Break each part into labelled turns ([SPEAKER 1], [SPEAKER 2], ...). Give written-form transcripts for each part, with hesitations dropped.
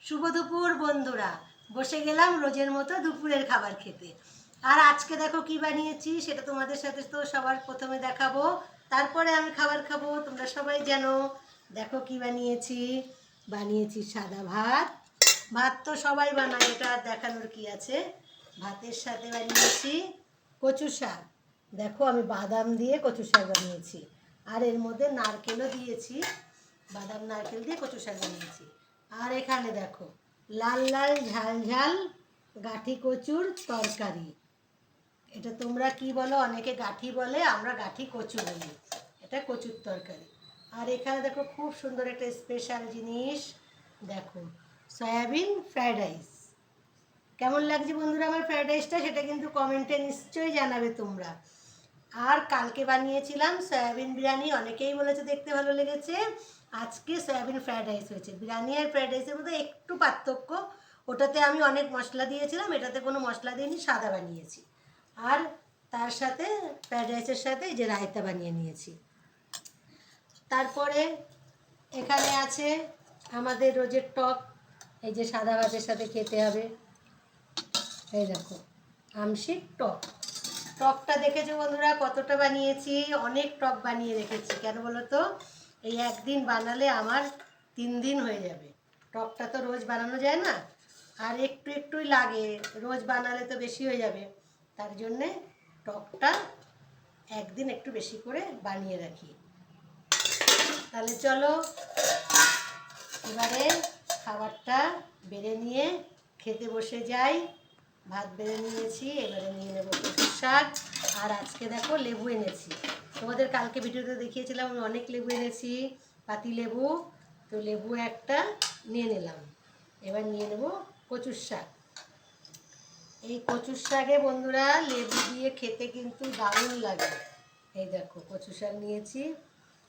[SPEAKER 1] শুভ দুপুর বন্ধুরা, বসে গেলাম রোজের মতো দুপুরের খাবার খেতে। আর আজকে দেখো কি বানিয়েছি, সেটা তোমাদের সাথে তো সবার প্রথমে দেখাবো, তারপরে আমি খাবার খাবো। তোমরা সবাই জানো। দেখো কি বানিয়েছি। বানিয়েছি সাদা ভাত। ভাত তো সবাই বানায়, এটা আর দেখানোর কি আছে। ভাতের সাথে বানিয়েছি কচু শাক। দেখো আমি বাদাম দিয়ে কচু শাক বানিয়েছি, আর এর মধ্যে নারকেলও দিয়েছি। বাদাম নারকেল দিয়ে কচু শাক বানিয়েছি। আর এখানে দেখো লাল লাল ঝাল ঝাল গাঠি কচুর তরকারি। এটা তোমরা কি বলো? অনেকে গাঠি বলে, আমরা গাঠি কচু বলি। এটা কচুর তরকারি। আর এখানে দেখো খুব সুন্দর একটা স্পেশাল জিনিস, দেখো সয়াবিন ফ্রায়েড রাইস। কেমন লাগছে বন্ধুরা আমার ফ্রায়েড রাইসটা, সেটা কিন্তু কমেন্টে নিশ্চয়ই জানাবে তোমরা। আর কালকে বানিয়েছিলাম সয়াবিন বিরিয়ানি, অনেকেই বলেছে দেখতে ভালো লেগেছে। আজকে সয়াবিন ফ্রায়েড রাইস হয়েছে। বিরিয়ানি আর ফ্রায়েড রাইসের মধ্যে একটু পার্থক্য, ওটাতে আমি অনেক মশলা দিয়েছিলাম, এটাতে কোনো মশলা দিইনি, সাদা বানিয়েছি। আর তার সাথে ফ্রায়েড রাইসের সাথে এই যে রায়তা বানিয়ে নিয়েছি। তারপরে এখানে আছে আমাদের রোজের টক, এই যে সাদা ভাতের সাথে খেতে হবে। এই দেখো আমশিক টক। টকটা দেখেছো বন্ধুরা কতটা বানিয়েছি? অনেক টক বানিয়ে রেখেছি। কেন বলো তো? এই একদিন বানালে আমার 3 দিন হয়ে যাবে। টকটা তো রোজ বানানো যায় না, আর একটু একটুই লাগে, রোজ বানালে তো বেশি হয়ে যাবে। তার জন্যে টকটা একদিন একটু বেশি করে বানিয়ে রাখি। তাহলে চলো এবারে খাবারটা বেড়ে নিয়ে খেতে বসে যাই। ভাত বেড়ে নিয়েছি, এবারে নিয়ে নেবো কচুর শাক। আর আজকে দেখো লেবু এনেছি। তোমাদের কালকে ভিডিওতে দেখিয়েছিলাম আমি অনেক লেবু এনেছি, পাতি লেবু। তো লেবু একটা নিয়ে নিলাম। এবার নিয়ে নেবো কচুর শাক। এই কচুর শাকে বন্ধুরা লেবু দিয়ে খেতে কিন্তু দারুণ লাগে। এই দেখো কচু শাক নিয়েছি,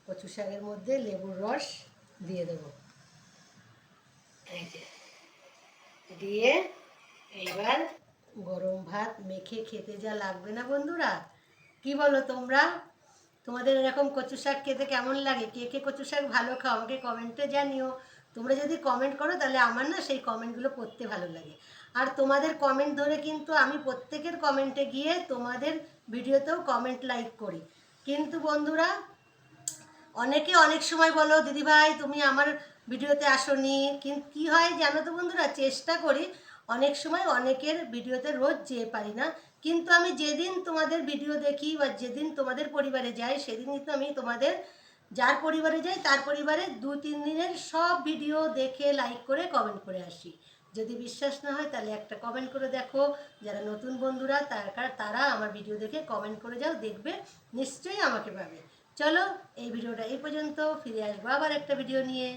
[SPEAKER 1] কচু শাকের মধ্যে লেবুর রস দিয়ে দেবো। এই যে দিয়ে এইবার গরম ভাত মেখে খেতে যা লাগবে না বন্ধুরা, কি বলো তোমরা? তোমাদের এরকম কচু শাক খেতে কেমন লাগে? কে কে কচু শাক ভালো খাও আমাকে কমেন্টে জানিও। তোমরা যদি কমেন্ট করো তাহলে আমার না সেই কমেন্টগুলো পড়তে ভালো লাগে। আর তোমাদের কমেন্ট ধরে কিন্তু আমি প্রত্যেকের কমেন্টে গিয়ে তোমাদের ভিডিওতেও কমেন্ট লাইক করি। কিন্তু বন্ধুরা অনেকে অনেক সময় বলো দিদিভাই তুমি আমার ভিডিওতে আসোনি, কিন্তু কী হয় জানো তো বন্ধুরা, চেষ্টা করি অনেক সময় অনেকের ভিডিওতে রোজ যেতে পারি না, কিন্তু আমি যেদিন তোমাদের ভিডিও দেখি বা যেদিন তোমাদের পরিবারে যাই সেদিন কিন্তু আমি তোমাদের যার পরিবারে যাই তার পরিবারে 2-3 দিনের সব ভিডিও দেখে লাইক করে কমেন্ট করে আসি। যদি বিশ্বাস না হয় তাহলে একটা কমেন্ট করে দেখো। যারা নতুন বন্ধুরা তারা আমার ভিডিও দেখে কমেন্ট করে যাও, দেখবে নিশ্চয়ই আমাকে পাবে। চলো এই ভিডিওটা এই পর্যন্ত, ফিরে আসবো আবার একটা ভিডিও নিয়ে।